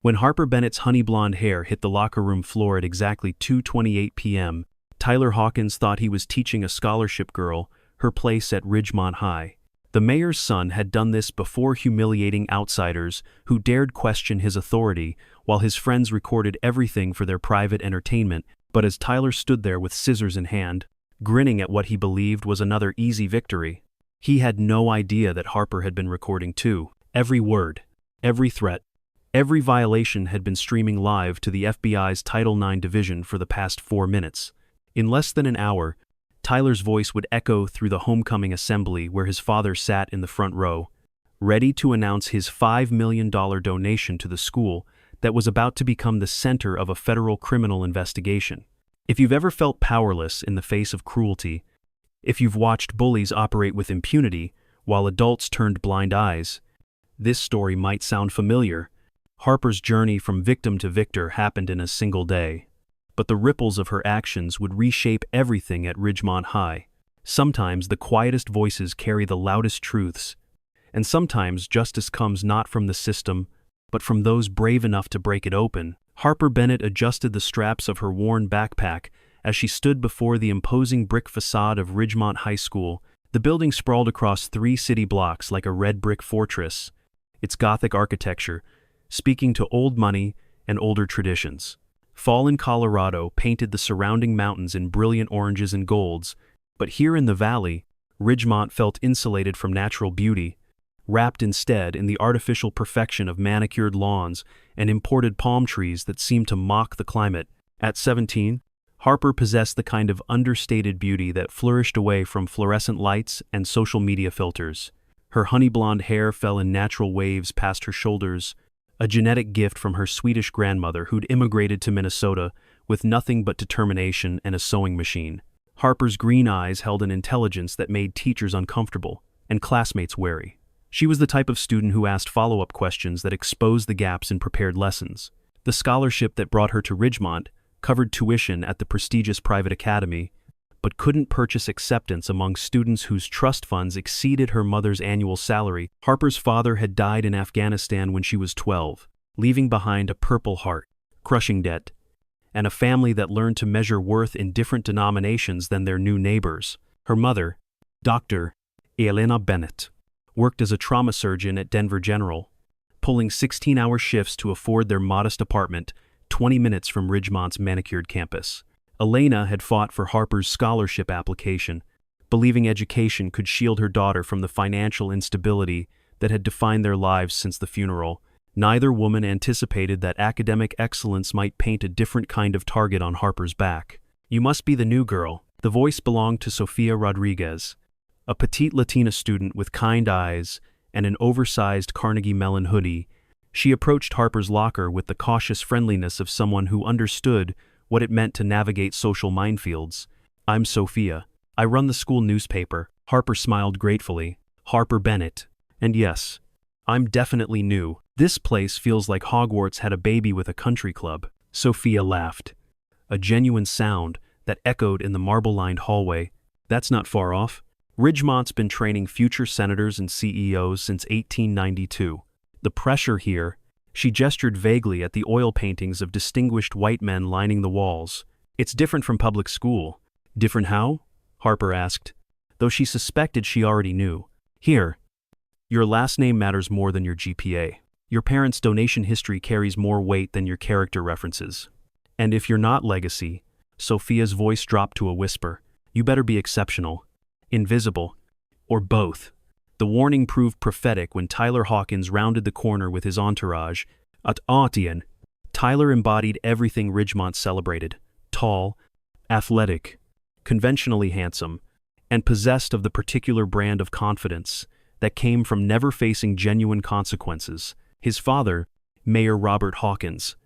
When Harper Bennett's honey blonde hair hit the locker room floor at exactly 2:28 p.m., Tyler Hawkins thought he was teaching a scholarship girl her place at Ridgemont High. The mayor's son had done this before, humiliating outsiders who dared question his authority, while his friends recorded everything for their private entertainment. But as Tyler stood there with scissors in hand, grinning at what he believed was another easy victory, he had no idea that Harper had been recording too. Every word, every threat, every violation had been streaming live to the FBI's Title IX division for the past 4 minutes. In less than an hour, Tyler's voice would echo through the homecoming assembly where his father sat in the front row, ready to announce his $5 million donation to the school that was about to become the center of a federal criminal investigation. If you've ever felt powerless in the face of cruelty, if you've watched bullies operate with impunity while adults turned blind eyes, this story might sound familiar. Harper's journey from victim to victor happened in a single day, but the ripples of her actions would reshape everything at Ridgemont High. Sometimes the quietest voices carry the loudest truths, and sometimes justice comes not from the system, but from those brave enough to break it open. Harper Bennett adjusted the straps of her worn backpack as she stood before the imposing brick facade of Ridgemont High School. The building sprawled across 3 city blocks like a red brick fortress, its Gothic architecture speaking to old money and older traditions. Fall in Colorado painted the surrounding mountains in brilliant oranges and golds, but here in the valley, Ridgemont felt insulated from natural beauty, wrapped instead in the artificial perfection of manicured lawns and imported palm trees that seemed to mock the climate. At 17, Harper possessed the kind of understated beauty that flourished away from fluorescent lights and social media filters. Her honey blonde hair fell in natural waves past her shoulders, a genetic gift from her Swedish grandmother who'd immigrated to Minnesota with nothing but determination and a sewing machine. Harper's green eyes held an intelligence that made teachers uncomfortable and classmates wary. She was the type of student who asked follow-up questions that exposed the gaps in prepared lessons. The scholarship that brought her to Ridgemont covered tuition at the prestigious private academy, but couldn't purchase acceptance among students whose trust funds exceeded her mother's annual salary. Harper's father had died in Afghanistan when she was 12, leaving behind a Purple Heart, crushing debt, and a family that learned to measure worth in different denominations than their new neighbors. Her mother, Dr. Elena Bennett, worked as a trauma surgeon at Denver General, pulling 16-hour shifts to afford their modest apartment 20 minutes from Ridgemont's manicured campus. Elena had fought for Harper's scholarship application, believing education could shield her daughter from the financial instability that had defined their lives since the funeral. Neither woman anticipated that academic excellence might paint a different kind of target on Harper's back. "You must be the new girl." The voice belonged to Sofia Rodriguez, a petite Latina student with kind eyes and an oversized Carnegie Mellon hoodie. She approached Harper's locker with the cautious friendliness of someone who understood what it meant to navigate social minefields. "I'm Sophia. I run the school newspaper." Harper smiled gratefully. "Harper Bennett. And yes, I'm definitely new. This place feels like Hogwarts had a baby with a country club." Sophia laughed, a genuine sound that echoed in the marble-lined hallway. "That's not far off. Ridgemont's been training future senators and CEOs since 1892. The pressure here," she gestured vaguely at the oil paintings of distinguished white men lining the walls. "It's different from public school." "Different how?" Harper asked, though she suspected she already knew. "Here, your last name matters more than your GPA. Your parents' donation history carries more weight than your character references. And if you're not legacy," Sophia's voice dropped to a whisper, "you better be exceptional, invisible, or both." The warning proved prophetic when Tyler Hawkins rounded the corner with his entourage. At Autien, Tyler embodied everything Ridgemont celebrated: tall, athletic, conventionally handsome, and possessed of the particular brand of confidence that came from never facing genuine consequences. His father, Mayor Robert Hawkins,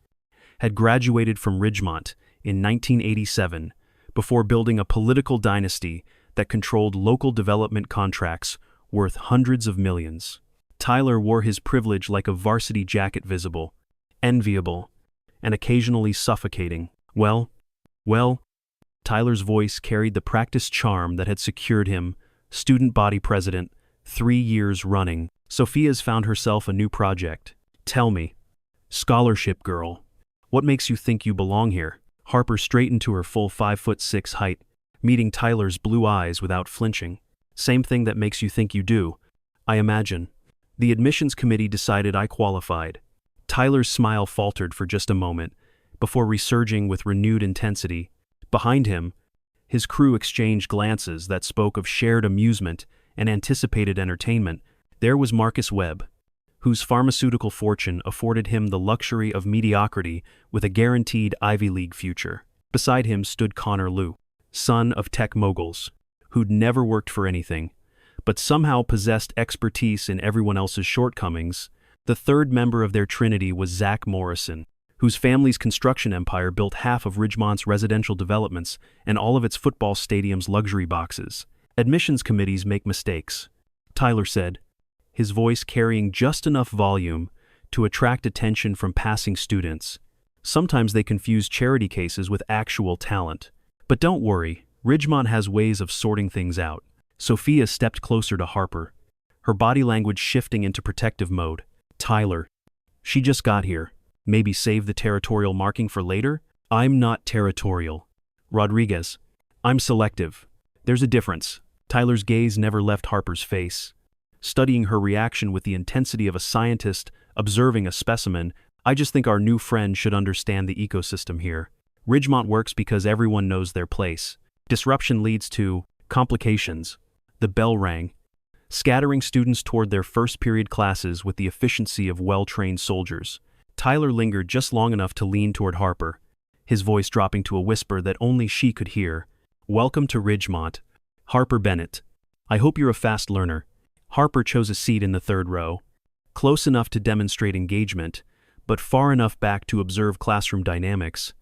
had graduated from Ridgemont in 1987 before building a political dynasty that controlled local development contracts worth hundreds of millions. Tyler wore his privilege like a varsity jacket, visible, enviable, and occasionally suffocating. Well, Tyler's voice carried the practiced charm that had secured him student body president 3 years running. Sophia's found herself a new project. "Tell me," Scholarship girl. What makes you think you belong here? Harper straightened to her full 5'6" height, meeting Tyler's blue eyes without flinching. Same thing that makes you think you do, I imagine. The admissions committee decided I qualified. Tyler's smile faltered for just a moment, before resurging with renewed intensity. Behind him, his crew exchanged glances that spoke of shared amusement and anticipated entertainment. There was Marcus Webb, whose pharmaceutical fortune afforded him the luxury of mediocrity with a guaranteed Ivy League future. Beside him stood Connor Liu, son of tech moguls, who'd never worked for anything, but somehow possessed expertise in everyone else's shortcomings. The third member of their trinity was Zach Morrison, whose family's construction empire built half of Ridgemont's residential developments and all of its football stadium's luxury boxes. Admissions committees make mistakes, Tyler said, his voice carrying just enough volume to attract attention from passing students. Sometimes they confuse charity cases with actual talent. But don't worry, Ridgemont has ways of sorting things out. Sophia stepped closer to Harper, her body language shifting into protective mode. Tyler, she just got here. Maybe save the territorial marking for later? I'm not territorial. Rodriguez, I'm selective. There's a difference. Tyler's gaze never left Harper's face. Studying her reaction with the intensity of a scientist observing a specimen, I just think our new friend should understand the ecosystem here. Ridgemont works because everyone knows their place. Disruption leads to complications. The bell rang, scattering students toward their first period classes with the efficiency of well-trained soldiers. Tyler lingered just long enough to lean toward Harper, his voice dropping to a whisper that only she could hear. Welcome to Ridgemont, Harper Bennett. I hope you're a fast learner. Harper chose a seat in the third row, close enough to demonstrate engagement, but far enough back to observe classroom dynamics.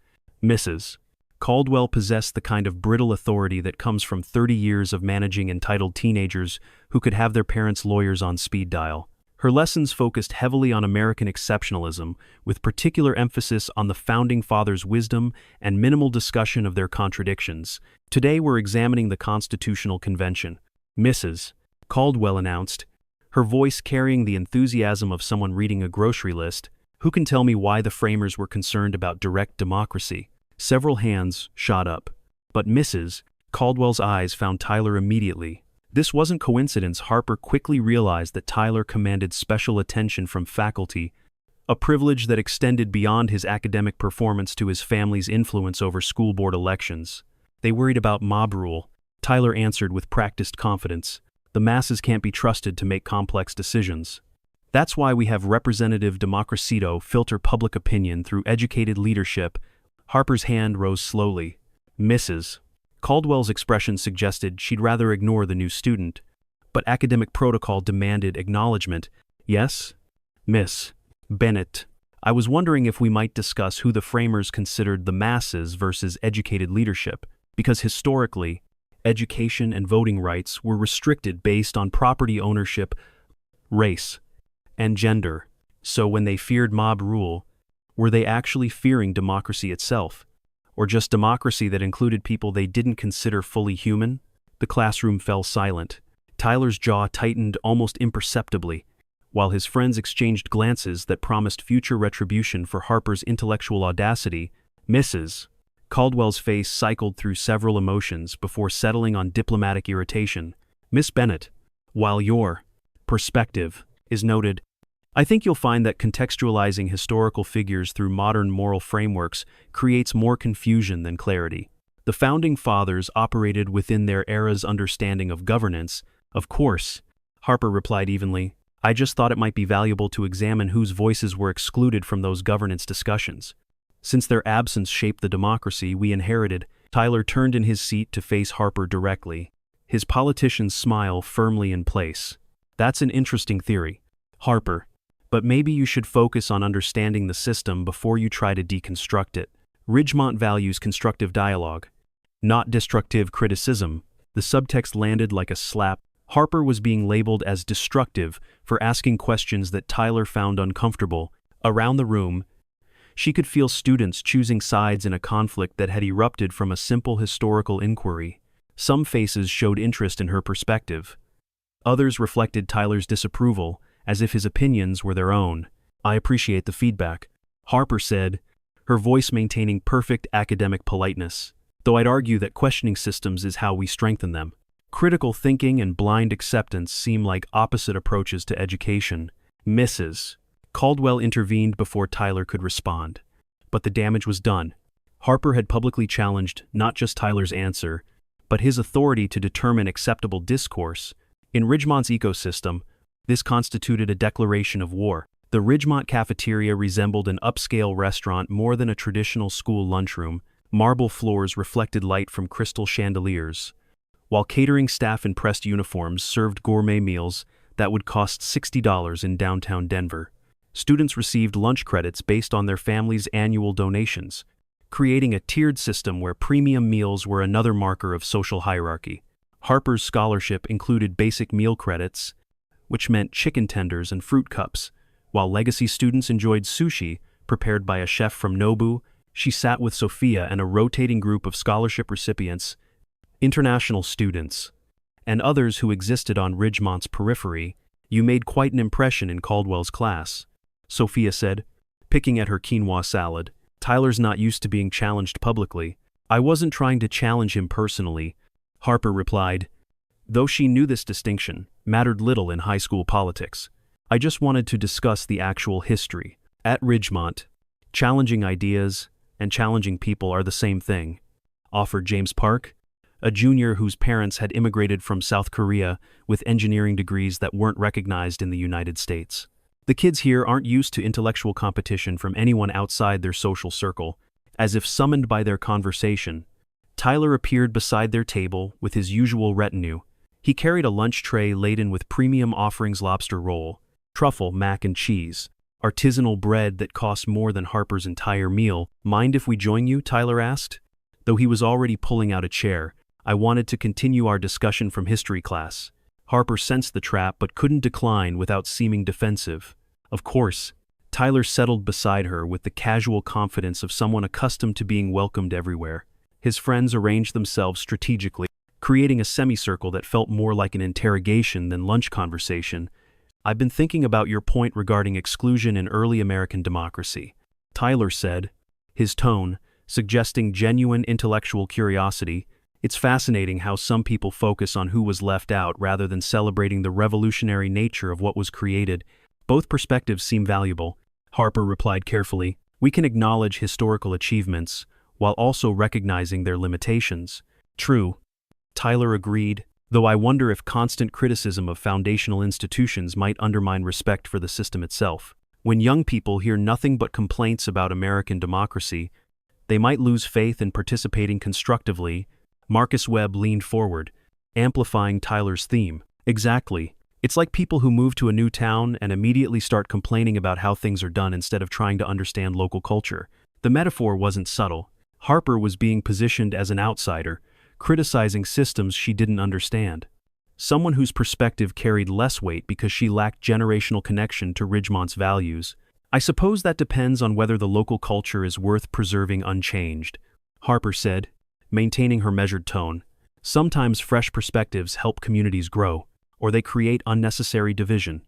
Mrs. Caldwell possessed the kind of brittle authority that comes from 30 years of managing entitled teenagers who could have their parents' lawyers on speed dial. Her lessons focused heavily on American exceptionalism, with particular emphasis on the Founding Fathers' wisdom and minimal discussion of their contradictions. Today we're examining the Constitutional Convention. Mrs. Caldwell announced, her voice carrying the enthusiasm of someone reading a grocery list. Who can tell me why the framers were concerned about direct democracy? Several hands shot up, but Mrs. Caldwell's eyes found Tyler immediately. This wasn't coincidence. Harper quickly realized that Tyler commanded special attention from faculty, a privilege that extended beyond his academic performance to his family's influence over school board elections. They worried about mob rule, Tyler answered with practiced confidence. The masses can't be trusted to make complex decisions. That's why we have representative democracy filter public opinion through educated leadership. Harper's hand rose slowly. Mrs. Caldwell's expression suggested she'd rather ignore the new student, but academic protocol demanded acknowledgement. Yes, Miss Bennett. I was wondering if we might discuss who the framers considered the masses versus educated leadership, because historically, education and voting rights were restricted based on property ownership, race, and gender. So when they feared mob rule, were they actually fearing democracy itself? Or just democracy that included people they didn't consider fully human? The classroom fell silent. Tyler's jaw tightened almost imperceptibly, while his friends exchanged glances that promised future retribution for Harper's intellectual audacity. Mrs. Caldwell's face cycled through several emotions before settling on diplomatic irritation. Miss Bennett, while your perspective is noted, I think you'll find that contextualizing historical figures through modern moral frameworks creates more confusion than clarity. The Founding Fathers operated within their era's understanding of governance. Of course, Harper replied evenly. I just thought it might be valuable to examine whose voices were excluded from those governance discussions. Since their absence shaped the democracy we inherited, Tyler turned in his seat to face Harper directly, his politician's smile firmly in place. That's an interesting theory, Harper, but maybe you should focus on understanding the system before you try to deconstruct it. Ridgemont values constructive dialogue, not destructive criticism. The subtext landed like a slap. Harper was being labeled as destructive for asking questions that Tyler found uncomfortable. Around the room, she could feel students choosing sides in a conflict that had erupted from a simple historical inquiry. Some faces showed interest in her perspective. Others reflected Tyler's disapproval, as if his opinions were their own. I appreciate the feedback, Harper said, her voice maintaining perfect academic politeness, though I'd argue that questioning systems is how we strengthen them. Critical thinking and blind acceptance seem like opposite approaches to education. Mrs. Caldwell intervened before Tyler could respond. But the damage was done. Harper had publicly challenged not just Tyler's answer, but his authority to determine acceptable discourse. In Ridgemont's ecosystem, this constituted a declaration of war. The Ridgemont cafeteria resembled an upscale restaurant more than a traditional school lunchroom. Marble floors reflected light from crystal chandeliers, while catering staff in pressed uniforms served gourmet meals that would cost $60 in downtown Denver. Students received lunch credits based on their family's annual donations, creating a tiered system where premium meals were another marker of social hierarchy. Harper's scholarship included basic meal credits, which meant chicken tenders and fruit cups, while legacy students enjoyed sushi prepared by a chef from Nobu. She sat with Sophia and a rotating group of scholarship recipients, international students, and others who existed on Ridgemont's periphery. You made quite an impression in Caldwell's class, Sophia said, picking at her quinoa salad. Tyler's not used to being challenged publicly. I wasn't trying to challenge him personally, Harper replied, though she knew this distinction mattered little in high school politics. I just wanted to discuss the actual history. At Ridgemont, challenging ideas and challenging people are the same thing, offered James Park, a junior whose parents had immigrated from South Korea with engineering degrees that weren't recognized in the United States. The kids here aren't used to intellectual competition from anyone outside their social circle. As if summoned by their conversation, Tyler appeared beside their table with his usual retinue. He carried a lunch tray laden with premium offerings lobster roll, truffle mac and cheese, artisanal bread that cost more than Harper's entire meal. Mind if we join you? Tyler asked. Though he was already pulling out a chair, I wanted to continue our discussion from history class. Harper sensed the trap but couldn't decline without seeming defensive. Of course, Tyler settled beside her with the casual confidence of someone accustomed to being welcomed everywhere. His friends arranged themselves strategically, creating a semicircle that felt more like an interrogation than lunch conversation. I've been thinking about your point regarding exclusion in early American democracy, Tyler said, his tone suggesting genuine intellectual curiosity. It's fascinating how some people focus on who was left out rather than celebrating the revolutionary nature of what was created. Both perspectives seem valuable, Harper replied carefully. We can acknowledge historical achievements while also recognizing their limitations. True, Tyler agreed, though I wonder if constant criticism of foundational institutions might undermine respect for the system itself. When young people hear nothing but complaints about American democracy, they might lose faith in participating constructively. Marcus Webb leaned forward, amplifying Tyler's theme. Exactly. It's like people who move to a new town and immediately start complaining about how things are done instead of trying to understand local culture. The metaphor wasn't subtle. Harper was being positioned as an outsider, criticizing systems she didn't understand. Someone whose perspective carried less weight because she lacked generational connection to Ridgemont's values. I suppose that depends on whether the local culture is worth preserving unchanged, Harper said, maintaining her measured tone. Sometimes fresh perspectives help communities grow, or they create unnecessary division.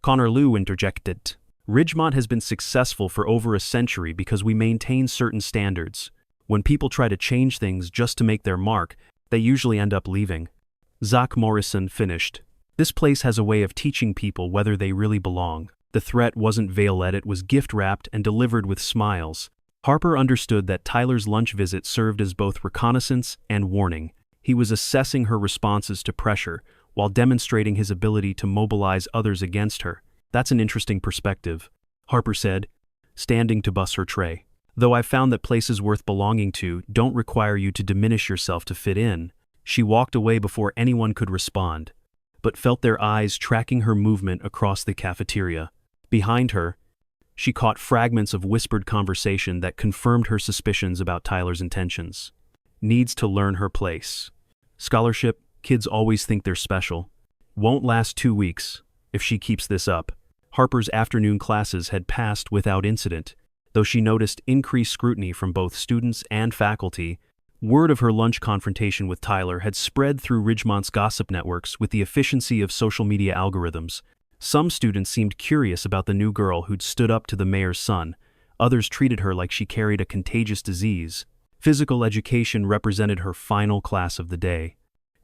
Connor Liu interjected. Ridgemont has been successful for over a century because we maintain certain standards. When people try to change things just to make their mark, they usually end up leaving. Zach Morrison finished. This place has a way of teaching people whether they really belong. The threat wasn't veiled, it was gift-wrapped and delivered with smiles. Harper understood that Tyler's lunch visit served as both reconnaissance and warning. He was assessing her responses to pressure, while demonstrating his ability to mobilize others against her. That's an interesting perspective, Harper said, standing to bus her tray. Though I've found that places worth belonging to don't require you to diminish yourself to fit in. She walked away before anyone could respond, but felt their eyes tracking her movement across the cafeteria. Behind her, she caught fragments of whispered conversation that confirmed her suspicions about Tyler's intentions. Needs to learn her place. Scholarship, kids always think they're special. Won't last 2 weeks if she keeps this up. Harper's afternoon classes had passed without incident, though she noticed increased scrutiny from both students and faculty. Word of her lunch confrontation with Tyler had spread through Ridgemont's gossip networks with the efficiency of social media algorithms. Some students seemed curious about the new girl who'd stood up to the mayor's son. Others treated her like she carried a contagious disease. Physical education represented her final class of the day,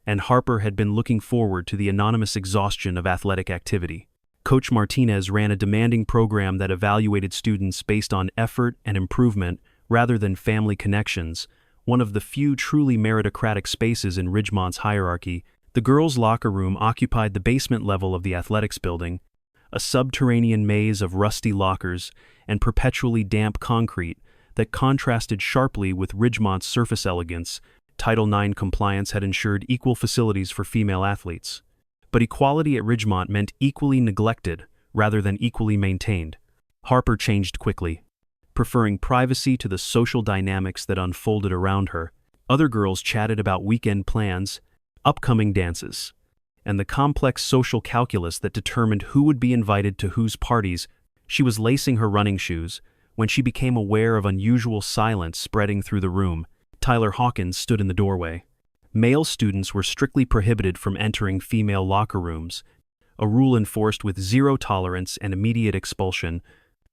and Harper had been looking forward to the anonymous exhaustion of athletic activity. Coach Martinez ran a demanding program that evaluated students based on effort and improvement rather than family connections, one of the few truly meritocratic spaces in Ridgemont's hierarchy. The girls' locker room occupied the basement level of the athletics building, a subterranean maze of rusty lockers and perpetually damp concrete that contrasted sharply with Ridgemont's surface elegance. Title IX compliance had ensured equal facilities for female athletes. But equality at Ridgemont meant equally neglected rather than equally maintained. Harper changed quickly, preferring privacy to the social dynamics that unfolded around her. Other girls chatted about weekend plans, upcoming dances, and the complex social calculus that determined who would be invited to whose parties. She was lacing her running shoes when she became aware of unusual silence spreading through the room. Tyler Hawkins stood in the doorway. Male students were strictly prohibited from entering female locker rooms, a rule enforced with zero tolerance and immediate expulsion.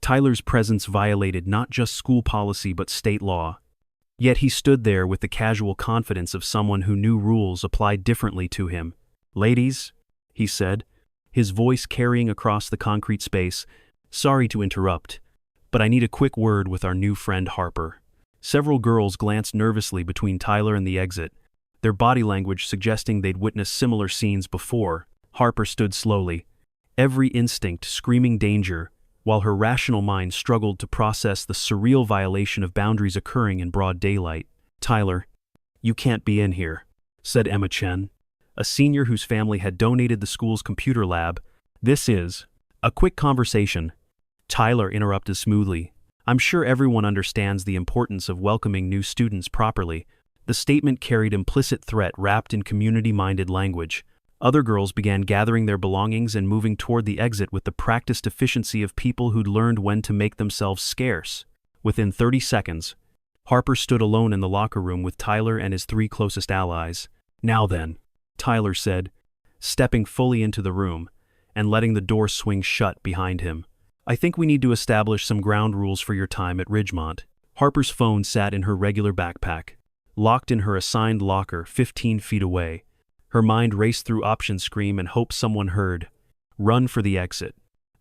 Tyler's presence violated not just school policy but state law. Yet he stood there with the casual confidence of someone who knew rules applied differently to him. "Ladies," he said, his voice carrying across the concrete space, "sorry to interrupt, but I need a quick word with our new friend Harper." Several girls glanced nervously between Tyler and the exit, their body language suggesting they'd witnessed similar scenes before. Harper stood slowly, every instinct screaming danger, while her rational mind struggled to process the surreal violation of boundaries occurring in broad daylight. "Tyler, you can't be in here," said Emma Chen, a senior whose family had donated the school's computer lab. "This is a quick conversation." Tyler interrupted smoothly. "I'm sure everyone understands the importance of welcoming new students properly." The statement carried implicit threat wrapped in community-minded language. Other girls began gathering their belongings and moving toward the exit with the practiced efficiency of people who'd learned when to make themselves scarce. Within 30 seconds, Harper stood alone in the locker room with Tyler and his 3 closest allies. "Now then," Tyler said, stepping fully into the room and letting the door swing shut behind him. "I think we need to establish some ground rules for your time at Ridgemont." Harper's phone sat in her regular backpack, locked in her assigned locker 15 feet away. Her mind raced through option screen and hope someone heard. Run for the exit.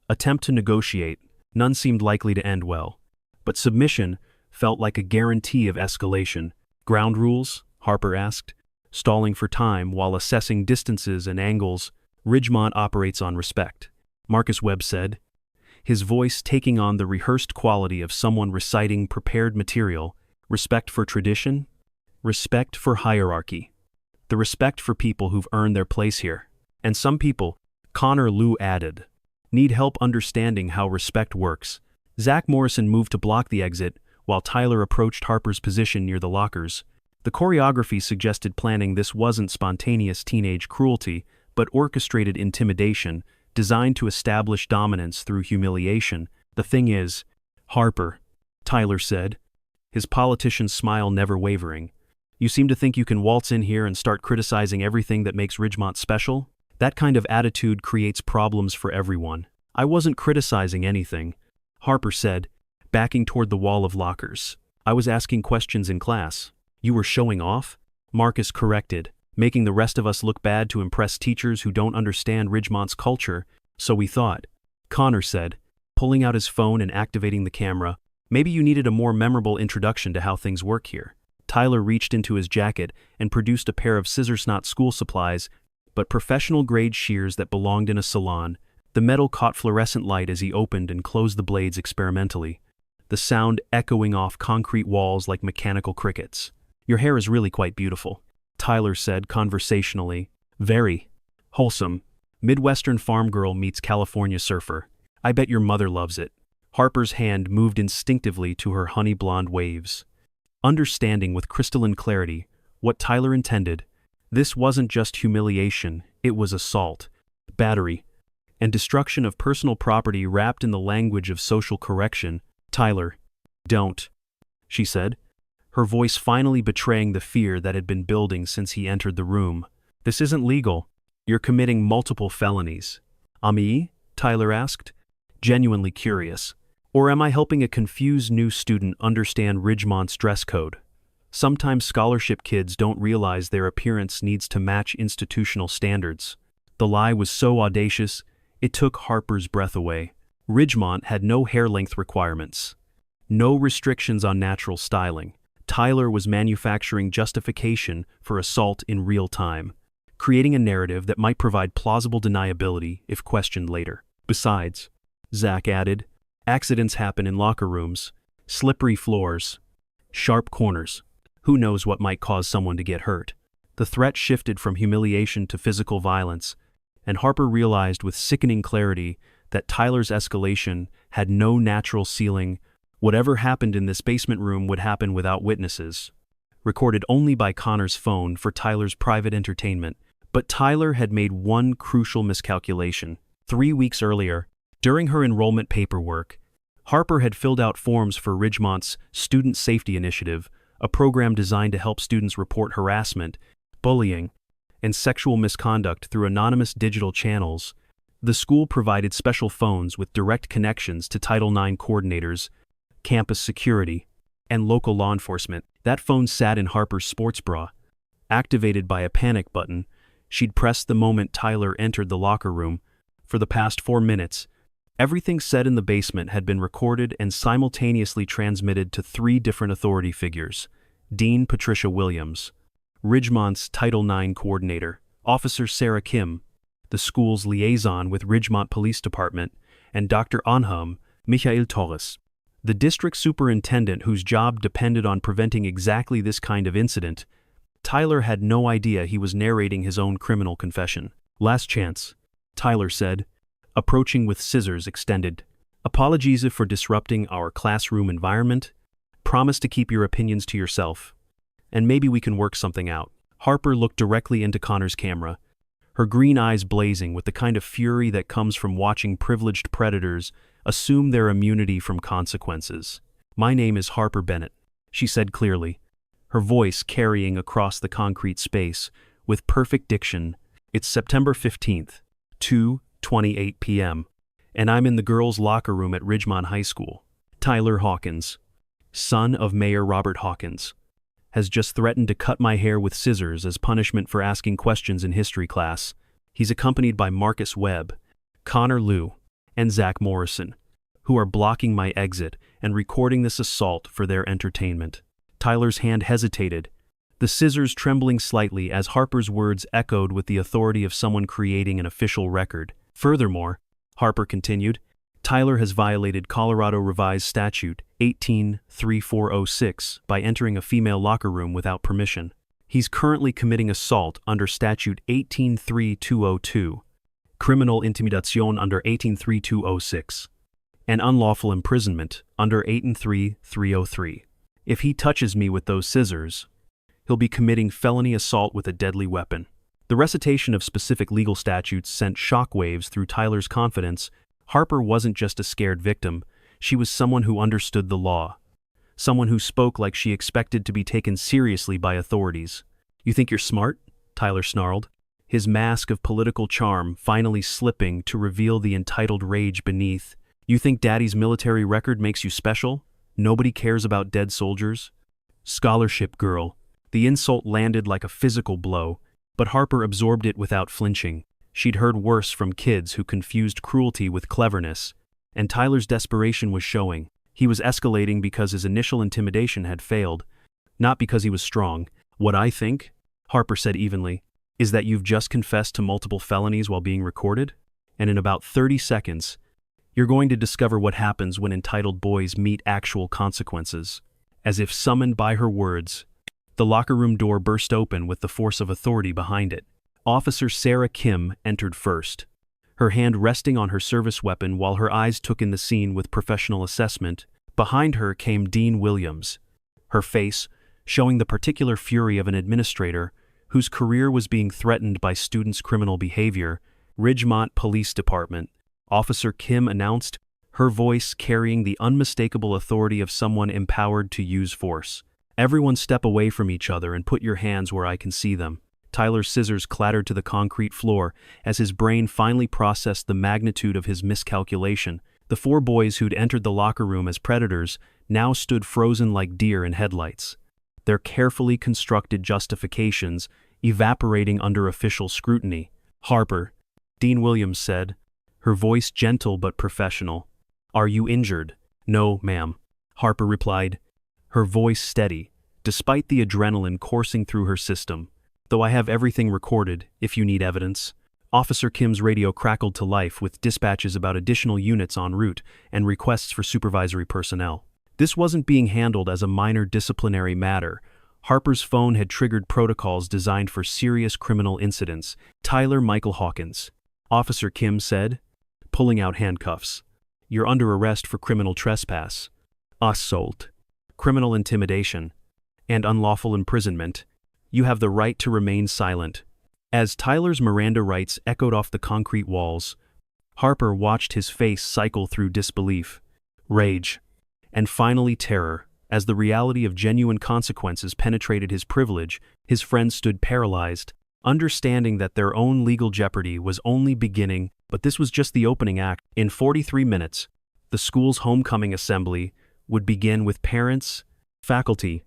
Attempt to negotiate. None seemed likely to end well. But submission felt like a guarantee of escalation. "Ground rules?" Harper asked, stalling for time while assessing distances and angles. "Ridgemont operates on respect," Marcus Webb said, his voice taking on the rehearsed quality of someone reciting prepared material. "Respect for tradition, respect for hierarchy. The respect for people who've earned their place here. And some people," Connor Liu added, "need help understanding how respect works." Zach Morrison moved to block the exit, while Tyler approached Harper's position near the lockers. The choreography suggested planning. This wasn't spontaneous teenage cruelty, but orchestrated intimidation, designed to establish dominance through humiliation. "The thing is, Harper," Tyler said, his politician's smile never wavering, "you seem to think you can waltz in here and start criticizing everything that makes Ridgemont special? That kind of attitude creates problems for everyone." "I wasn't criticizing anything," Harper said, backing toward the wall of lockers. "I was asking questions in class." "You were showing off?" Marcus corrected, "making the rest of us look bad to impress teachers who don't understand Ridgemont's culture, so we thought," Connor said, pulling out his phone and activating the camera. "Maybe you needed a more memorable introduction to how things work here." Tyler reached into his jacket and produced a pair of scissors, not school supplies, but professional-grade shears that belonged in a salon. The metal caught fluorescent light as he opened and closed the blades experimentally, the sound echoing off concrete walls like mechanical crickets. "Your hair is really quite beautiful," Tyler said conversationally. "Very wholesome. Midwestern farm girl meets California surfer. I bet your mother loves it." Harper's hand moved instinctively to her honey blonde waves, understanding with crystalline clarity what Tyler intended. This wasn't just humiliation, it was assault, battery, and destruction of personal property wrapped in the language of social correction. "Tyler, don't," she said, her voice finally betraying the fear that had been building since he entered the room. "This isn't legal. You're committing multiple felonies." "Ami?" Tyler asked, genuinely curious. Or am I helping a confused new student understand Ridgemont's dress code? Sometimes scholarship kids don't realize their appearance needs to match institutional standards. The lie was so audacious, it took Harper's breath away. Ridgemont had no hair length requirements. No restrictions on natural styling. Tyler was manufacturing justification for assault in real time, creating a narrative that might provide plausible deniability if questioned later. Besides, Zach added, accidents happen in locker rooms, slippery floors, sharp corners. Who knows what might cause someone to get hurt? The threat shifted from humiliation to physical violence, and Harper realized with sickening clarity that Tyler's escalation had no natural ceiling. Whatever happened in this basement room would happen without witnesses, recorded only by Connor's phone for Tyler's private entertainment. But Tyler had made one crucial miscalculation. 3 weeks earlier, during her enrollment paperwork, Harper had filled out forms for Ridgemont's Student Safety Initiative, a program designed to help students report harassment, bullying, and sexual misconduct through anonymous digital channels. The school provided special phones with direct connections to Title IX coordinators, campus security, and local law enforcement. That phone sat in Harper's sports bra. Activated by a panic button, she'd pressed the moment Tyler entered the locker room. For the past 4 minutes, everything said in the basement had been recorded and simultaneously transmitted to 3 different authority figures: Dean Patricia Williams, Ridgemont's Title IX coordinator, Officer Sarah Kim, the school's liaison with Ridgemont Police Department, and Dr. Anham Michael Torres, the district superintendent whose job depended on preventing exactly this kind of incident. Tyler had no idea he was narrating his own criminal confession. Last chance, Tyler said, approaching with scissors extended. Apologies for disrupting our classroom environment. Promise to keep your opinions to yourself, and maybe we can work something out. Harper looked directly into Connor's camera, her green eyes blazing with the kind of fury that comes from watching privileged predators assume their immunity from consequences. My name is Harper Bennett, she said clearly, her voice carrying across the concrete space with perfect diction. It's September 15th, 2:28 p.m., and I'm in the girls' locker room at Ridgemont High School. Tyler Hawkins, son of Mayor Robert Hawkins, has just threatened to cut my hair with scissors as punishment for asking questions in history class. He's accompanied by Marcus Webb, Connor Liu, and Zach Morrison, who are blocking my exit and recording this assault for their entertainment. Tyler's hand hesitated, the scissors trembling slightly as Harper's words echoed with the authority of someone creating an official record. Furthermore, Harper continued, Tyler has violated Colorado Revised Statute 18-3406 by entering a female locker room without permission. He's currently committing assault under Statute 18-3202, criminal intimidation under 18-3206, and unlawful imprisonment under 18-3303. If he touches me with those scissors, he'll be committing felony assault with a deadly weapon. The recitation of specific legal statutes sent shockwaves through Tyler's confidence. Harper wasn't just a scared victim, she was someone who understood the law. Someone who spoke like she expected to be taken seriously by authorities. You think you're smart? Tyler snarled, his mask of political charm finally slipping to reveal the entitled rage beneath. You think Daddy's military record makes you special? Nobody cares about dead soldiers? Scholarship girl. The insult landed like a physical blow, but Harper absorbed it without flinching. She'd heard worse from kids who confused cruelty with cleverness, and Tyler's desperation was showing. He was escalating because his initial intimidation had failed, not because he was strong. What I think, Harper said evenly, is that you've just confessed to multiple felonies while being recorded, and in about 30 seconds, you're going to discover what happens when entitled boys meet actual consequences. As if summoned by her words, the locker room door burst open with the force of authority behind it. Officer Sarah Kim entered first, her hand resting on her service weapon while her eyes took in the scene with professional assessment. Behind her came Dean Williams, her face showing the particular fury of an administrator whose career was being threatened by students' criminal behavior. Ridgemont Police Department, Officer Kim announced, her voice carrying the unmistakable authority of someone empowered to use force. Everyone step away from each other and put your hands where I can see them. Tyler's scissors clattered to the concrete floor as his brain finally processed the magnitude of his miscalculation. The four boys who'd entered the locker room as predators now stood frozen like deer in headlights, their carefully constructed justifications evaporating under official scrutiny. "Harper," Dean Williams said, her voice gentle but professional. "Are you injured?" "No, ma'am," Harper replied, her voice steady, despite the adrenaline coursing through her system. "Though I have everything recorded, if you need evidence." Officer Kim's radio crackled to life with dispatches about additional units en route and requests for supervisory personnel. This wasn't being handled as a minor disciplinary matter. Harper's phone had triggered protocols designed for serious criminal incidents. "Tyler Michael Hawkins," Officer Kim said, pulling out handcuffs. "You're under arrest for criminal trespass, assault, criminal intimidation, and unlawful imprisonment. You have the right to remain silent." As Tyler's Miranda rights echoed off the concrete walls, Harper watched his face cycle through disbelief, rage, and finally terror. As the reality of genuine consequences penetrated his privilege, his friends stood paralyzed, understanding that their own legal jeopardy was only beginning, but this was just the opening act. In 43 minutes, the school's homecoming assembly would begin with parents, faculty,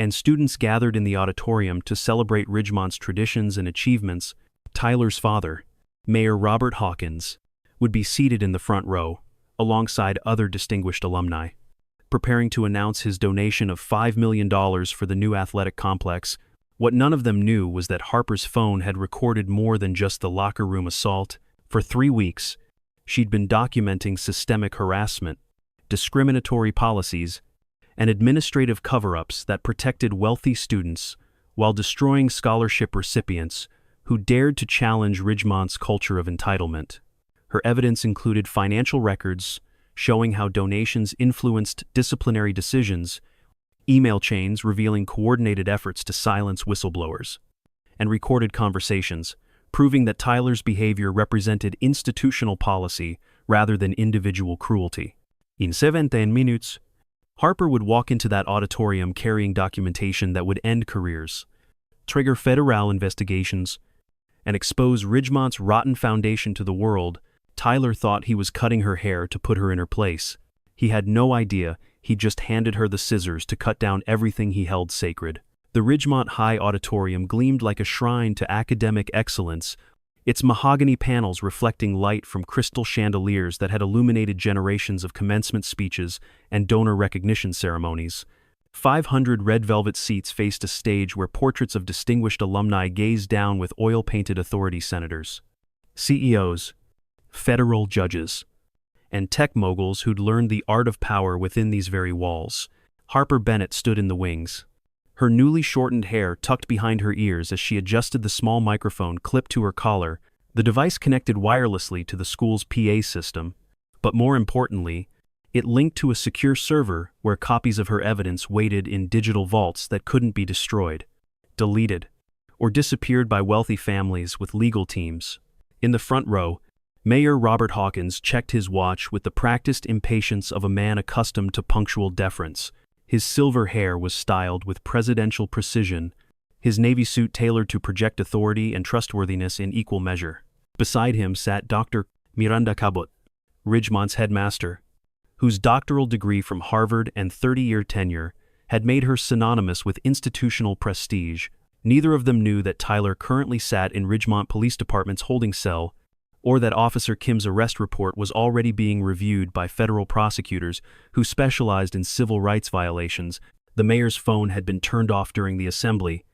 and students gathered in the auditorium to celebrate Ridgemont's traditions and achievements. Tyler's father, Mayor Robert Hawkins, would be seated in the front row, alongside other distinguished alumni. Preparing to announce his donation of $5 million for the new athletic complex, what none of them knew was that Harper's phone had recorded more than just the locker room assault. For 3 weeks, she'd been documenting systemic harassment, discriminatory policies, and administrative cover-ups that protected wealthy students while destroying scholarship recipients who dared to challenge Ridgemont's culture of entitlement. Her evidence included financial records showing how donations influenced disciplinary decisions, email chains revealing coordinated efforts to silence whistleblowers, and recorded conversations proving that Tyler's behavior represented institutional policy rather than individual cruelty. In 17 minutes, Harper would walk into that auditorium carrying documentation that would end careers, trigger federal investigations, and expose Ridgemont's rotten foundation to the world. Tyler thought he was cutting her hair to put her in her place. He had no idea he'd just handed her the scissors to cut down everything he held sacred. The Ridgemont High Auditorium gleamed like a shrine to academic excellence, its mahogany panels reflecting light from crystal chandeliers that had illuminated generations of commencement speeches and donor recognition ceremonies. 500 red velvet seats faced a stage where portraits of distinguished alumni gazed down with oil-painted authority senators, CEOs, federal judges, and tech moguls who'd learned the art of power within these very walls. Harper Bennett stood in the wings, her newly shortened hair tucked behind her ears as she adjusted the small microphone clipped to her collar. The device connected wirelessly to the school's PA system, but more importantly, it linked to a secure server where copies of her evidence waited in digital vaults that couldn't be destroyed, deleted, or disappeared by wealthy families with legal teams. In the front row, Mayor Robert Hawkins checked his watch with the practiced impatience of a man accustomed to punctual deference. His silver hair was styled with presidential precision, his navy suit tailored to project authority and trustworthiness in equal measure. Beside him sat Dr. Miranda Cabot, Ridgemont's headmaster, whose doctoral degree from Harvard and 30-year tenure had made her synonymous with institutional prestige. Neither of them knew that Tyler currently sat in Ridgemont Police Department's holding cell, or that Officer Kim's arrest report was already being reviewed by federal prosecutors who specialized in civil rights violations. The mayor's phone had been turned off during the assembly,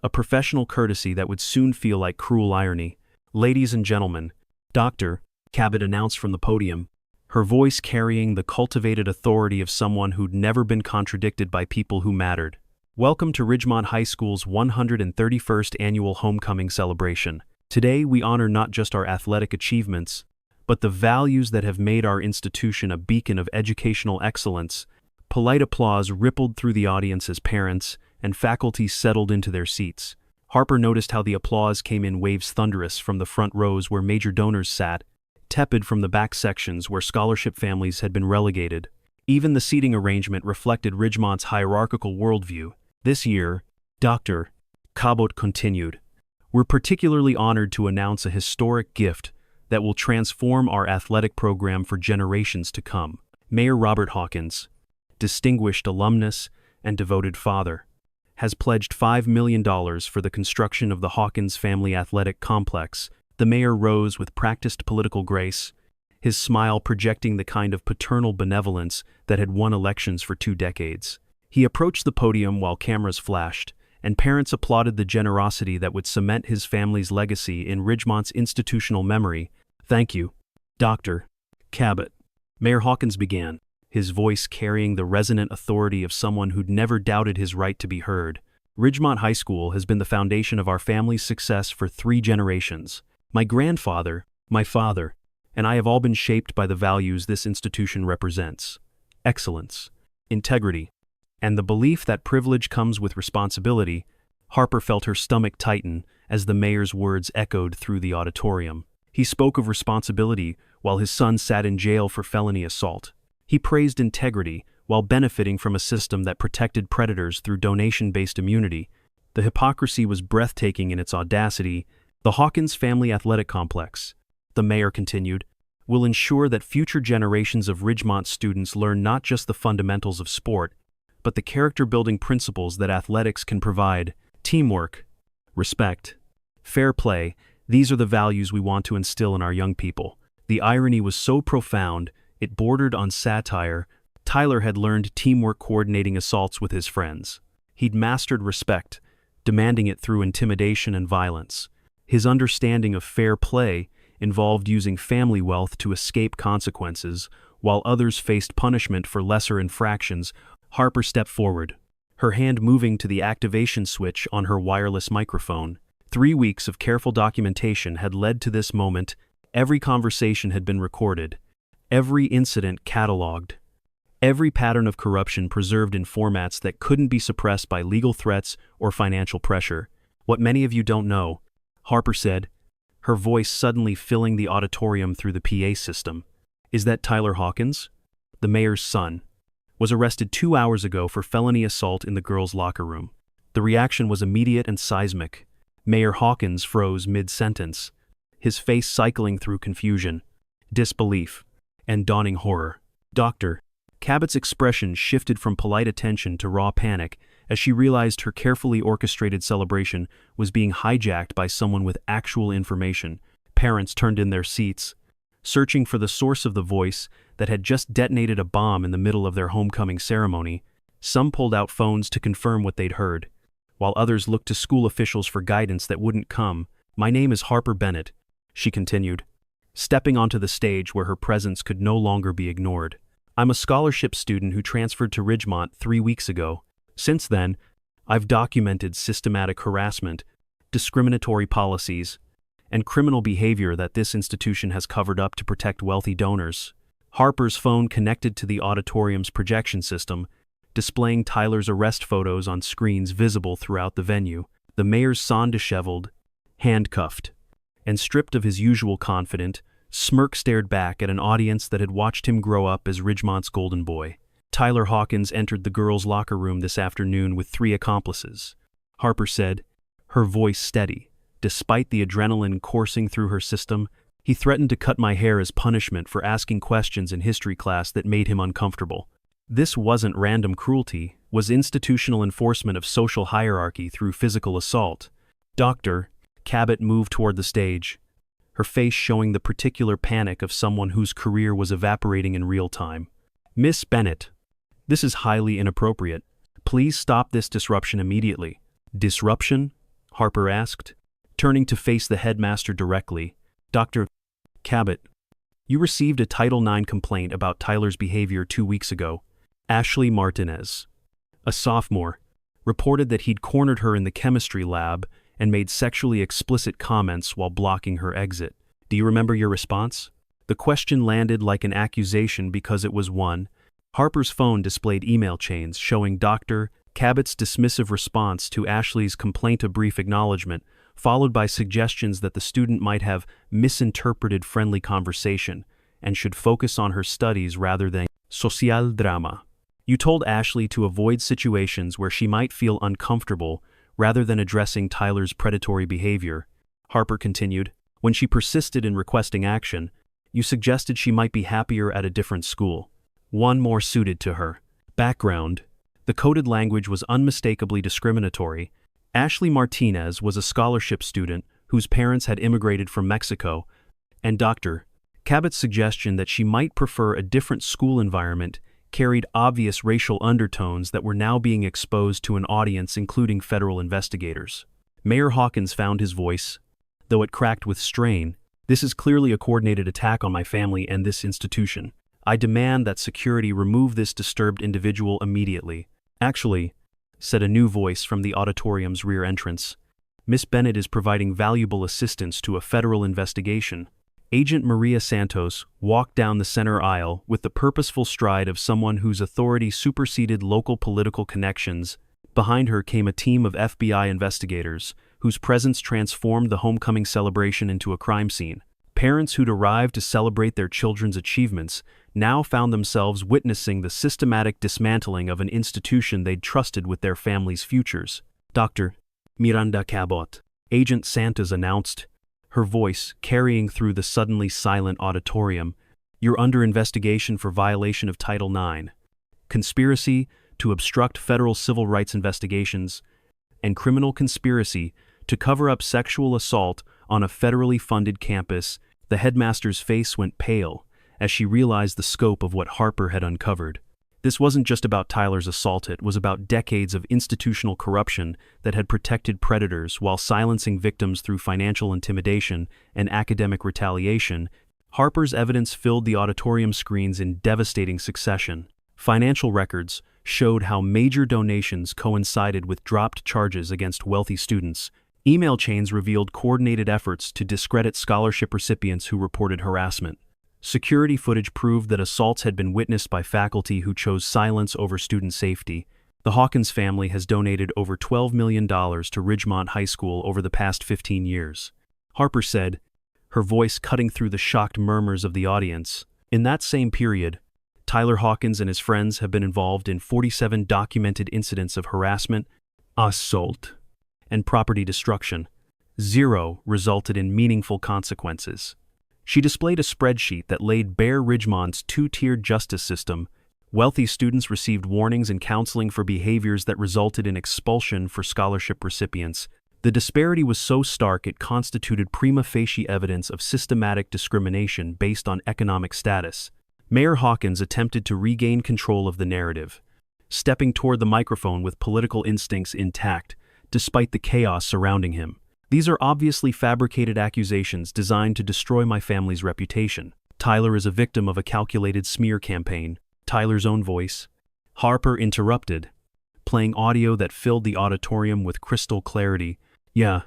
a professional courtesy that would soon feel like cruel irony. "Ladies and gentlemen," Dr. Cabot announced from the podium, her voice carrying the cultivated authority of someone who'd never been contradicted by people who mattered. "Welcome to Ridgemont High School's 131st annual homecoming celebration. Today we honor not just our athletic achievements, but the values that have made our institution a beacon of educational excellence." Polite applause rippled through the audience as parents and faculty settled into their seats. Harper noticed how the applause came in waves thunderous from the front rows where major donors sat, tepid from the back sections where scholarship families had been relegated. Even the seating arrangement reflected Ridgemont's hierarchical worldview. "This year," Dr. Cabot continued, "we're particularly honored to announce a historic gift that will transform our athletic program for generations to come. Mayor Robert Hawkins, distinguished alumnus and devoted father, has pledged $5 million for the construction of the Hawkins Family Athletic Complex. The mayor rose with practiced political grace, his smile projecting the kind of paternal benevolence that had won elections for 2 decades. He approached the podium while cameras flashed, and parents applauded the generosity that would cement his family's legacy in Ridgemont's institutional memory. "Thank you, Dr. Cabot." Mayor Hawkins began, his voice carrying the resonant authority of someone who'd never doubted his right to be heard. "Ridgemont High School has been the foundation of our family's success for 3 generations. My grandfather, my father, and I have all been shaped by the values this institution represents: excellence, integrity, and the belief that privilege comes with responsibility." Harper felt her stomach tighten as the mayor's words echoed through the auditorium. He spoke of responsibility while his son sat in jail for felony assault. He praised integrity while benefiting from a system that protected predators through donation-based immunity. The hypocrisy was breathtaking in its audacity. "The Hawkins Family Athletic Complex," the mayor continued, "will ensure that future generations of Ridgemont students learn not just the fundamentals of sport, but the character-building principles that athletics can provide: teamwork, respect, fair play. These are the values we want to instill in our young people." The irony was so profound, it bordered on satire. Tyler had learned teamwork coordinating assaults with his friends. He'd mastered respect, demanding it through intimidation and violence. His understanding of fair play involved using family wealth to escape consequences, while others faced punishment for lesser infractions. Harper stepped forward, her hand moving to the activation switch on her wireless microphone. 3 weeks of careful documentation had led to this moment. Every conversation had been recorded, every incident catalogued, every pattern of corruption preserved in formats that couldn't be suppressed by legal threats or financial pressure. "What many of you don't know," Harper said, her voice suddenly filling the auditorium through the PA system, "is that Tyler Hawkins, the mayor's son, was arrested 2 hours ago for felony assault in the girls' locker room." The reaction was immediate and seismic. Mayor Hawkins froze mid-sentence, his face cycling through confusion, disbelief, and dawning horror. Dr. Cabot's expression shifted from polite attention to raw panic as she realized her carefully orchestrated celebration was being hijacked by someone with actual information. Parents turned in their seats, searching for the source of the voice that had just detonated a bomb in the middle of their homecoming ceremony. Some pulled out phones to confirm what they'd heard, while others looked to school officials for guidance that wouldn't come. "My name is Harper Bennett," she continued, stepping onto the stage where her presence could no longer be ignored. "I'm a scholarship student who transferred to Ridgemont 3 weeks ago. Since then, I've documented systematic harassment, discriminatory policies, and criminal behavior that this institution has covered up to protect wealthy donors." Harper's phone connected to the auditorium's projection system, displaying Tyler's arrest photos on screens visible throughout the venue. The mayor's son, disheveled, handcuffed, and stripped of his usual confident smirk, stared back at an audience that had watched him grow up as Ridgemont's golden boy. "Tyler Hawkins entered the girls' locker room this afternoon with 3 accomplices," Harper said, her voice steady. Despite the adrenaline coursing through her system, "He threatened to cut my hair as punishment for asking questions in history class that made him uncomfortable. This wasn't random cruelty, was institutional enforcement of social hierarchy through physical assault." Dr. Cabot moved toward the stage, her face showing the particular panic of someone whose career was evaporating in real time. "Miss Bennett, this is highly inappropriate. Please stop this disruption immediately." "Disruption?" Harper asked, turning to face the headmaster directly. "Dr. Cabot, you received a Title IX complaint about Tyler's behavior 2 weeks ago. Ashley Martinez, a sophomore, reported that he'd cornered her in the chemistry lab and made sexually explicit comments while blocking her exit. Do you remember your response?" The question landed like an accusation because it was one. Harper's phone displayed email chains showing Dr. Cabot's dismissive response to Ashley's complaint, a brief acknowledgement, followed by suggestions that the student might have misinterpreted friendly conversation and should focus on her studies rather than social drama. "You told Ashley to avoid situations where she might feel uncomfortable rather than addressing Tyler's predatory behavior," Harper continued. When she persisted in requesting action, you suggested she might be happier at a different school, one more suited to her. Background: the coded language was unmistakably discriminatory. Ashley Martinez was a scholarship student whose parents had immigrated from Mexico, and Dr. Cabot's suggestion that she might prefer a different school environment carried obvious racial undertones that were now being exposed to an audience including federal investigators. Mayor Hawkins found his voice, though it cracked with strain. "This is clearly a coordinated attack on my family and this institution. I demand that security remove this disturbed individual immediately." "Actually," said a new voice from the auditorium's rear entrance, "Miss Bennett is providing valuable assistance to a federal investigation." Agent Maria Santos walked down the center aisle with the purposeful stride of someone whose authority superseded local political connections. Behind her came a team of FBI investigators, whose presence transformed the homecoming celebration into a crime scene. Parents who'd arrived to celebrate their children's achievements now found themselves witnessing the systematic dismantling of an institution they'd trusted with their families' futures. "Dr. Miranda Cabot," Agent Santos announced, her voice carrying through the suddenly silent auditorium, "you're under investigation for violation of Title IX, conspiracy to obstruct federal civil rights investigations, and criminal conspiracy to cover up sexual assault on a federally funded campus." The headmaster's face went pale as she realized the scope of what Harper had uncovered. This wasn't just about Tyler's assault, it was about decades of institutional corruption that had protected predators while silencing victims through financial intimidation and academic retaliation. Harper's evidence filled the auditorium screens in devastating succession. Financial records showed how major donations coincided with dropped charges against wealthy students. Email chains revealed coordinated efforts to discredit scholarship recipients who reported harassment. Security footage proved that assaults had been witnessed by faculty who chose silence over student safety. The Hawkins family has donated over $12 million to Ridgemont High School over the past 15 years. Harper said, her voice cutting through the shocked murmurs of the audience. In that same period, Tyler Hawkins and his friends have been involved in 47 documented incidents of harassment, assault, and property destruction. 0 resulted in meaningful consequences. She displayed a spreadsheet that laid bare Ridgemont's two-tiered justice system. Wealthy students received warnings and counseling for behaviors that resulted in expulsion for scholarship recipients. The disparity was so stark it constituted prima facie evidence of systematic discrimination based on economic status. Mayor Hawkins attempted to regain control of the narrative, stepping toward the microphone with political instincts intact, despite the chaos surrounding him. "These are obviously fabricated accusations designed to destroy my family's reputation. Tyler is a victim of a calculated smear campaign." Tyler's own voice. Harper interrupted, playing audio that filled the auditorium with crystal clarity. "Yeah,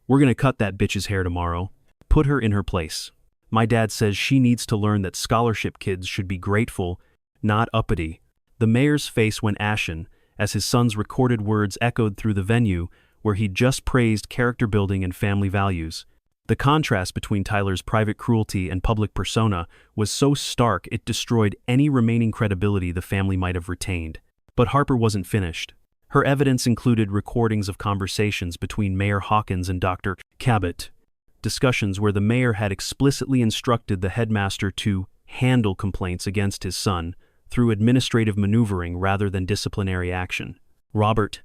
we're gonna cut that bitch's hair tomorrow. Put her in her place. My dad says she needs to learn that scholarship kids should be grateful, not uppity." The mayor's face went ashen as his son's recorded words echoed through the venue where he'd just praised character building and family values. The contrast between Tyler's private cruelty and public persona was so stark it destroyed any remaining credibility the family might have retained. But Harper wasn't finished. Her evidence included recordings of conversations between Mayor Hawkins and Dr. Cabot, discussions where the mayor had explicitly instructed the headmaster to handle complaints against his son through administrative maneuvering rather than disciplinary action. "Robert,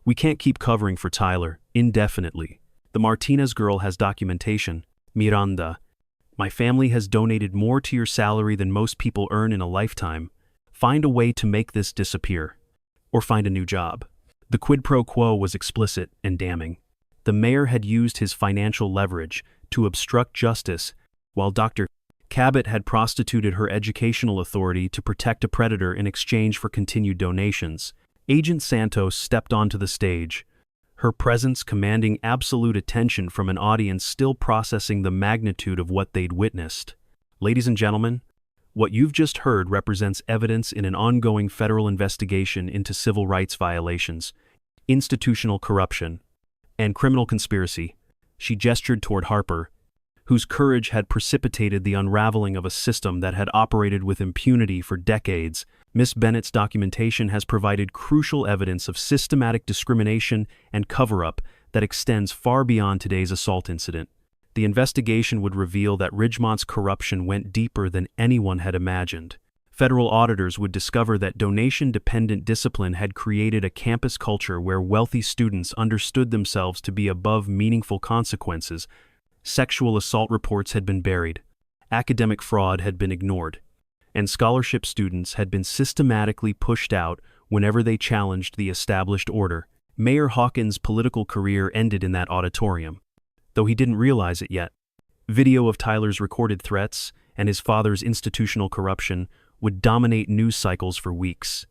we can't keep covering for Tyler indefinitely. The Martinez girl has documentation." "Miranda, my family has donated more to your salary than most people earn in a lifetime. Find a way to make this disappear. Or find a new job." The quid pro quo was explicit and damning. The mayor had used his financial leverage to obstruct justice, while Dr. Cabot had prostituted her educational authority to protect a predator in exchange for continued donations. Agent Santos stepped onto the stage, her presence commanding absolute attention from an audience still processing the magnitude of what they'd witnessed. "Ladies and gentlemen, what you've just heard represents evidence in an ongoing federal investigation into civil rights violations, institutional corruption, and criminal conspiracy." She gestured toward Harper, whose courage had precipitated the unraveling of a system that had operated with impunity for decades. "Miss Bennett's documentation has provided crucial evidence of systematic discrimination and cover-up that extends far beyond today's assault incident. The investigation would reveal that Ridgemont's corruption went deeper than anyone had imagined. Federal auditors would discover that donation-dependent discipline had created a campus culture where wealthy students understood themselves to be above meaningful consequences. Sexual assault reports had been buried, academic fraud had been ignored, and scholarship students had been systematically pushed out whenever they challenged the established order. Mayor Hawkins' political career ended in that auditorium, though he didn't realize it yet. Video of Tyler's recorded threats and his father's institutional corruption would dominate news cycles for weeks,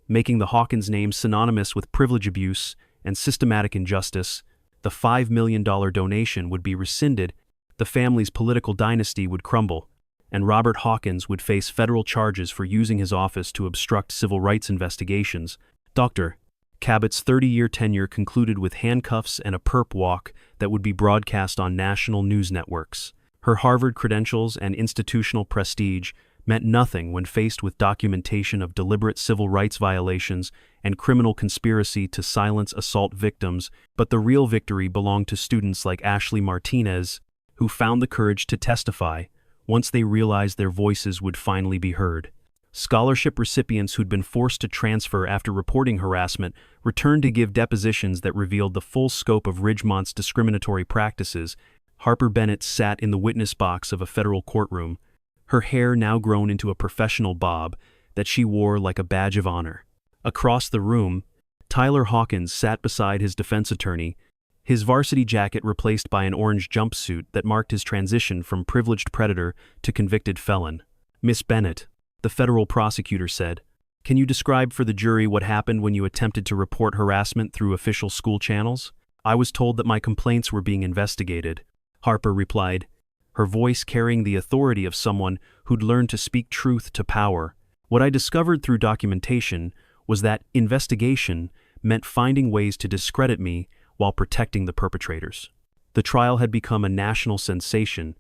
making the Hawkins name synonymous with privilege abuse and systematic injustice. The $5 million donation would be rescinded, the family's political dynasty would crumble, and Robert Hawkins would face federal charges for using his office to obstruct civil rights investigations. Dr. Cabot's 30-year tenure concluded with handcuffs and a perp walk that would be broadcast on national news networks. Her Harvard credentials and institutional prestige meant nothing when faced with documentation of deliberate civil rights violations and criminal conspiracy to silence assault victims, but the real victory belonged to students like Ashley Martinez, who found the courage to testify once they realized their voices would finally be heard. Scholarship recipients who'd been forced to transfer after reporting harassment returned to give depositions that revealed the full scope of Ridgemont's discriminatory practices. Harper Bennett sat in the witness box of a federal courtroom, her hair now grown into a professional bob that she wore like a badge of honor. Across the room, Tyler Hawkins sat beside his defense attorney, his varsity jacket replaced by an orange jumpsuit that marked his transition from privileged predator to convicted felon. "Miss Bennett," the federal prosecutor said, "can you describe for the jury what happened when you attempted to report harassment through official school channels?" "I was told that my complaints were being investigated," Harper replied, her voice carrying the authority of someone who'd learned to speak truth to power. "What I discovered through documentation was that investigation meant finding ways to discredit me while protecting the perpetrators." The trial had become a national sensation,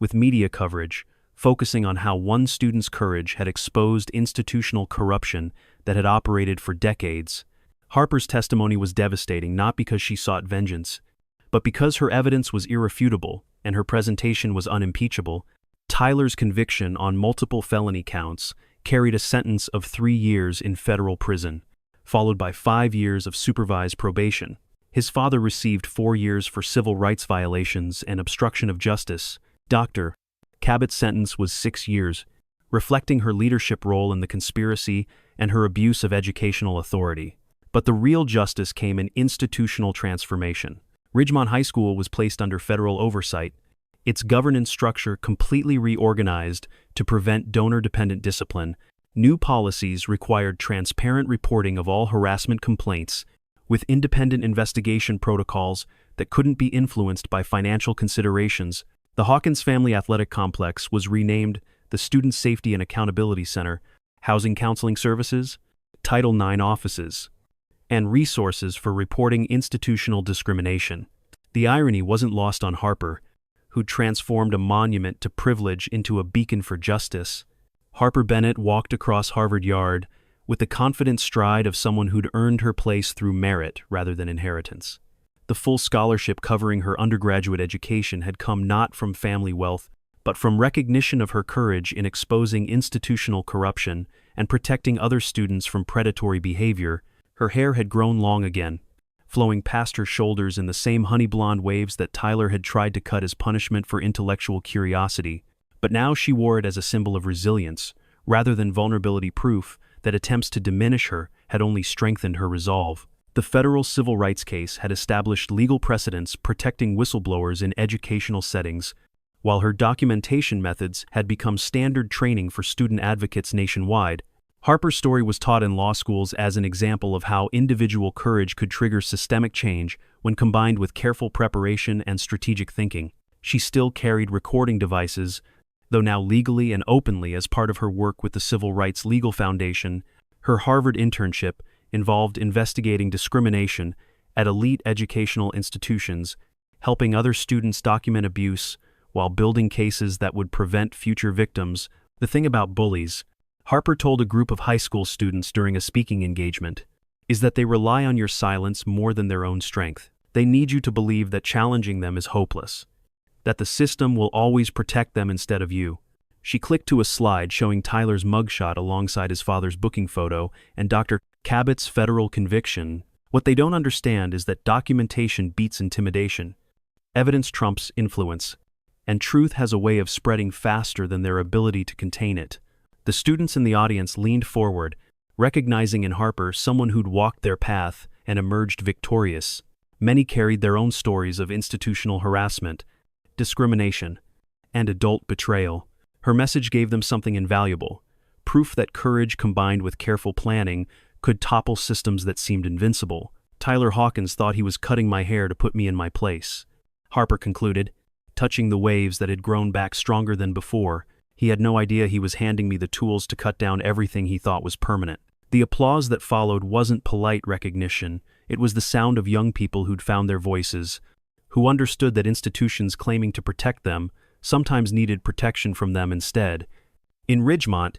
with media coverage focusing on how one student's courage had exposed institutional corruption that had operated for decades. Harper's testimony was devastating not because she sought vengeance, but because her evidence was irrefutable and her presentation was unimpeachable. Tyler's conviction on multiple felony counts carried a sentence of 3 years in federal prison, followed by 5 years of supervised probation. His father received 4 years for civil rights violations and obstruction of justice. Dr. Cabot's sentence was 6 years, reflecting her leadership role in the conspiracy and her abuse of educational authority. But the real justice came in institutional transformation. Ridgemont High School was placed under federal oversight, its governance structure completely reorganized to prevent donor-dependent discipline. New policies required transparent reporting of all harassment complaints, with independent investigation protocols that couldn't be influenced by financial considerations. The Hawkins Family Athletic Complex was renamed the Student Safety and Accountability Center, housing counseling services, Title IX offices, and resources for reporting institutional discrimination. The irony wasn't lost on Harper, who transformed a monument to privilege into a beacon for justice. Harper Bennett walked across Harvard Yard with the confident stride of someone who'd earned her place through merit rather than inheritance. The full scholarship covering her undergraduate education had come not from family wealth, but from recognition of her courage in exposing institutional corruption and protecting other students from predatory behavior. Her hair had grown long again, flowing past her shoulders in the same honey blonde waves that Tyler had tried to cut as punishment for intellectual curiosity. But now she wore it as a symbol of resilience, rather than vulnerability, proof that attempts to diminish her had only strengthened her resolve. The federal civil rights case had established legal precedents protecting whistleblowers in educational settings, while her documentation methods had become standard training for student advocates nationwide. Harper's story was taught in law schools as an example of how individual courage could trigger systemic change when combined with careful preparation and strategic thinking. She still carried recording devices, though now legally and openly as part of her work with the Civil Rights Legal Foundation. Her Harvard internship involved investigating discrimination at elite educational institutions, helping other students document abuse while building cases that would prevent future victims. The thing about bullies, Harper told a group of high school students during a speaking engagement, is that they rely on your silence more than their own strength. They need you to believe that challenging them is hopeless. that the system will always protect them instead of you. She clicked to a slide showing Tyler's mugshot alongside his father's booking photo and Dr. Cabot's federal conviction. What they don't understand is that documentation beats intimidation. Evidence trumps influence, and truth has a way of spreading faster than their ability to contain it. The students in the audience leaned forward, recognizing in Harper someone who'd walked their path and emerged victorious. Many carried their own stories of institutional harassment, discrimination, and adult betrayal. Her message gave them something invaluable, proof that courage combined with careful planning could topple systems that seemed invincible. Tyler Hawkins thought he was cutting my hair to put me in my place, Harper concluded, touching the waves that had grown back stronger than before. He had no idea he was handing me the tools to cut down everything he thought was permanent. The applause that followed wasn't polite recognition, it was the sound of young people who'd found their voices, who understood that institutions claiming to protect them sometimes needed protection from them instead. In Ridgemont,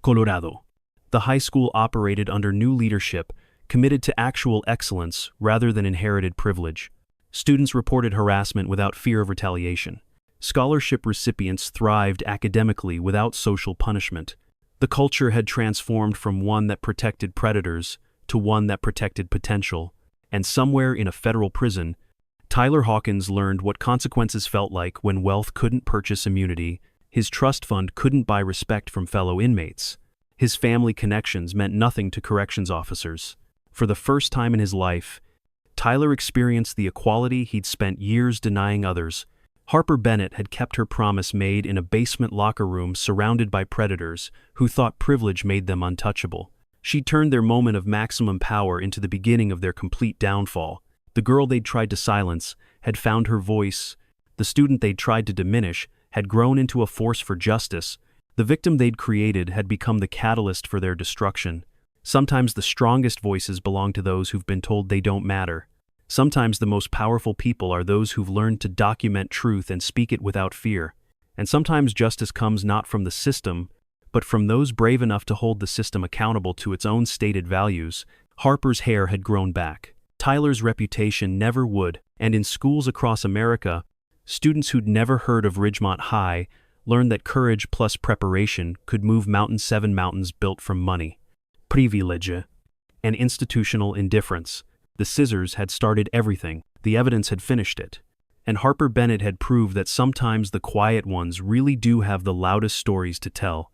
Colorado, the high school operated under new leadership, committed to actual excellence rather than inherited privilege. Students reported harassment without fear of retaliation. Scholarship recipients thrived academically without social punishment. The culture had transformed from one that protected predators to one that protected potential, and somewhere in a federal prison, Tyler Hawkins learned what consequences felt like when wealth couldn't purchase immunity, his trust fund couldn't buy respect from fellow inmates. His family connections meant nothing to corrections officers. For the first time in his life, Tyler experienced the equality he'd spent years denying others. Harper Bennett had kept her promise made in a basement locker room surrounded by predators who thought privilege made them untouchable. She turned their moment of maximum power into the beginning of their complete downfall. The girl they'd tried to silence had found her voice. The student they'd tried to diminish had grown into a force for justice. The victim they'd created had become the catalyst for their destruction. Sometimes the strongest voices belong to those who've been told they don't matter. Sometimes the most powerful people are those who've learned to document truth and speak it without fear. And sometimes justice comes not from the system, but from those brave enough to hold the system accountable to its own stated values. Harper's hair had grown back. Tyler's reputation never would, and in schools across America, students who'd never heard of Ridgemont High learned that courage plus preparation could move seven mountains built from money, privilege, and institutional indifference. The scissors had started everything, the evidence had finished it. And Harper Bennett had proved that sometimes the quiet ones really do have the loudest stories to tell.